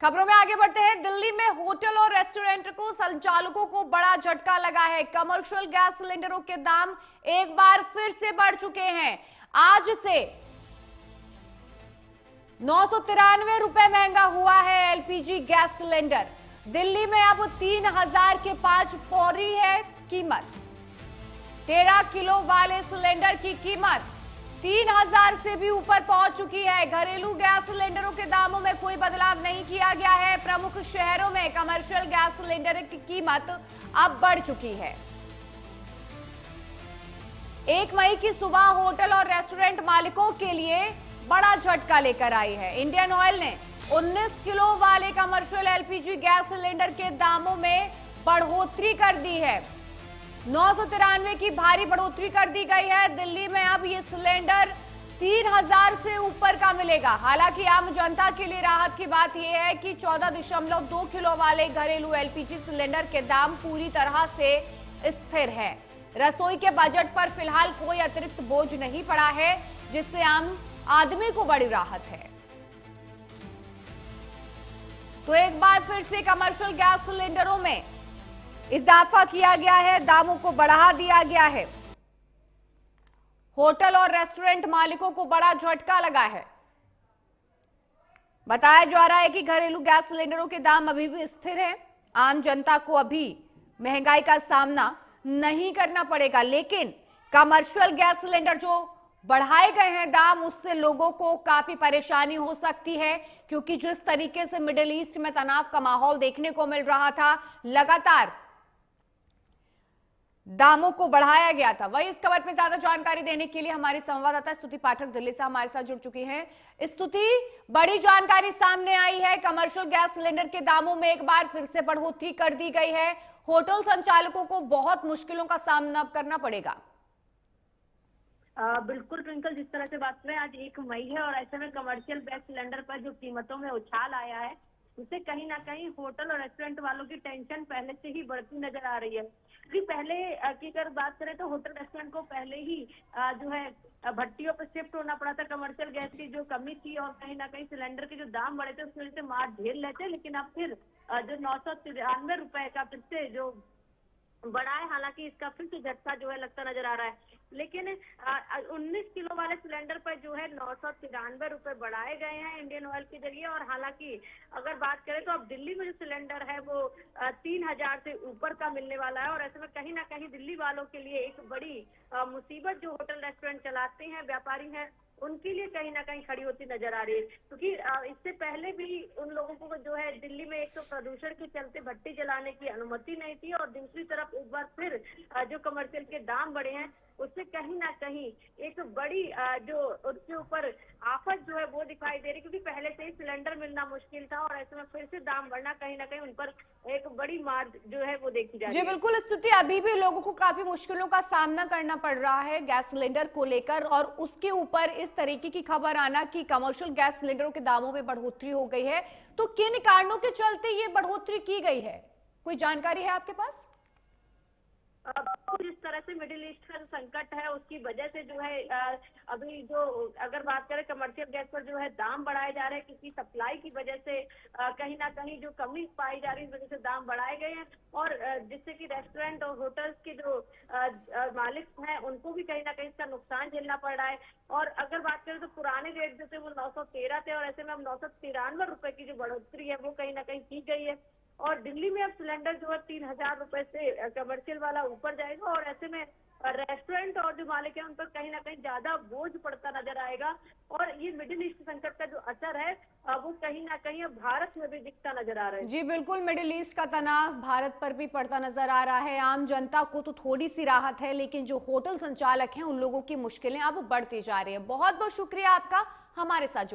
खबरों में आगे बढ़ते हैं। दिल्ली में होटल और रेस्टोरेंट को संचालकों को बड़ा झटका लगा है। कमर्शियल गैस सिलेंडरों के दाम एक बार फिर से बढ़ चुके हैं। आज से 993 रुपए महंगा हुआ है एलपीजी गैस सिलेंडर। दिल्ली में अब 3000 के पास पौड़ी है कीमत। 13 किलो वाले सिलेंडर की कीमत 3000 से भी ऊपर पहुंच चुकी है। घरेलू गैस सिलेंडरों के दामों में कोई बदलाव नहीं किया गया है। प्रमुख शहरों में कमर्शियल गैस सिलेंडर की कीमत अब बढ़ चुकी है। 1 मई की सुबह होटल और रेस्टोरेंट मालिकों के लिए बड़ा झटका लेकर आई है। इंडियन ऑयल ने 19 किलो वाले कमर्शियल एलपीजी गैस सिलेंडर के दामों में बढ़ोतरी कर दी है। 993 की भारी बढ़ोतरी कर दी गई है। दिल्ली में अब ये सिलेंडर 3000 से ऊपर का मिलेगा। हालांकि आम जनता के लिए राहत की बात यह है कि 14.2 किलो वाले घरेलू एलपीजी सिलेंडर के दाम पूरी तरह से स्थिर है। रसोई के बजट पर फिलहाल कोई अतिरिक्त बोझ नहीं पड़ा है, जिससे आम आदमी को बड़ी राहत है। तो एक बार फिर से कमर्शियल गैस सिलेंडरों में इजाफा किया गया है, दामों को बढ़ा दिया गया है। होटल और रेस्टोरेंट मालिकों को बड़ा झटका लगा है। बताया जा रहा है कि घरेलू गैस सिलेंडरों के दाम अभी भी स्थिर हैं। आम जनता को अभी महंगाई का सामना नहीं करना पड़ेगा, लेकिन कमर्शियल गैस सिलेंडर जो बढ़ाए गए हैं दाम, उससे लोगों को काफी परेशानी हो सकती है, क्योंकि जिस तरीके से मिडिल ईस्ट में तनाव का माहौल देखने को मिल रहा था, लगातार दामों को बढ़ाया गया था। वही इस खबर पर ज्यादा जानकारी देने के लिए हमारी संवाददाता स्तुति पाठक दिल्ली से हमारे साथ जुड़ चुकी हैं। स्तुति, बड़ी जानकारी सामने आई है। कमर्शियल गैस सिलेंडर के दामों में एक बार फिर से बढ़ोतरी कर दी गई है। होटल संचालकों को बहुत मुश्किलों का सामना करना पड़ेगा। बिल्कुल ट्विंकल, जिस तरह से बात करें, आज 1 मई है और ऐसे में कमर्शियल गैस सिलेंडर पर जो कीमतों में उछाल आया है, उससे कहीं ना कहीं होटल और रेस्टोरेंट वालों की टेंशन पहले से ही बढ़ती नजर आ रही है। क्योंकि पहले की अगर बात करें तो होटल रेस्टोरेंट को पहले ही जो है भट्टियों पर शिफ्ट होना पड़ा था। कमर्शियल गैस की जो कमी थी और कहीं ना कहीं सिलेंडर के जो दाम बढ़े थे, उसकी वजह से मार झेल लेते। लेकिन अब फिर जो 993 रुपए का फिर से जो बढ़ा है, हालांकि इसका फिर से झटका जो है लगता नजर आ रहा है। लेकिन 19 किलो वाले सिलेंडर पर जो है 993 रुपए बढ़ाए गए हैं इंडियन ऑयल के जरिए। और हालांकि अगर बात करें तो अब दिल्ली में जो सिलेंडर है वो 3000 से ऊपर का मिलने वाला है। और ऐसे में कहीं ना कहीं दिल्ली वालों के लिए एक बड़ी मुसीबत जो होटल रेस्टोरेंट चलाते हैं, व्यापारी हैं, उनके लिए कहीं ना कहीं खड़ी होती नजर आ रही है। क्योंकि इससे पहले भी उन लोगों को जो है दिल्ली में एक तो प्रदूषण के चलते भट्टी जलाने की अनुमति नहीं थी, और दूसरी तरफ एक बार फिर जो कमर्शियल के दाम बढ़े हैं, उससे कहीं ना कहीं एक बड़ी जो उसके ऊपर आफत जो है वो दिखाई दे रही। क्योंकि पहले से ही सिलेंडर मिलना मुश्किल था और ऐसे में फिर से दाम बढ़ना कहीं ना कहीं उन पर एक बड़ी मार जो है वो देखी जा रही है। जी बिल्कुल स्तुति, अभी भी लोगों को काफी मुश्किलों का सामना करना पड़ रहा है गैस सिलेंडर को लेकर, और उसके ऊपर इस तरीके की खबर आना कि कमर्शियल गैस सिलेंडरों के दामों में बढ़ोतरी हो गई है। तो किन कारणों के चलते ये बढ़ोतरी की गई है, कोई जानकारी है आपके पास? जिस तरह से मिडिल ईस्ट का जो संकट है, उसकी वजह से जो है अभी जो अगर बात करें कमर्शियल गैस पर जो है दाम बढ़ाए जा रहे हैं, क्योंकि सप्लाई की वजह से कहीं ना कहीं जो कमी पाई जा रही है, इस वजह से दाम बढ़ाए गए हैं। और जिससे कि रेस्टोरेंट और होटल्स के जो मालिक हैं, उनको भी कहीं ना कहीं इसका नुकसान झेलना पड़ रहा है। और अगर बात करें तो पुराने रेट जो थे वो 913 थे, और ऐसे में अब 993 रुपए की जो बढ़ोतरी है वो कहीं ना कहीं की गई है। और दिल्ली में अब सिलेंडर जो है 3000 रुपए से कमर्शियल वाला ऊपर जाएगा, और ऐसे में रेस्टोरेंट और जो मालिक है उन पर कहीं ना कहीं ज्यादा बोझ पड़ता नजर आएगा। और ये मिडिल ईस्ट संकट का जो असर है वो कहीं ना कहीं भारत में भी दिखता नजर आ रहा है। जी बिल्कुल, मिडिल ईस्ट का तनाव भारत पर भी पड़ता नजर आ रहा है। आम जनता को तो थोड़ी सी राहत है, लेकिन जो होटल संचालक हैं उन लोगों की मुश्किलें अब बढ़ती जा रही है। बहुत बहुत शुक्रिया आपका हमारे साथ जुड़ने।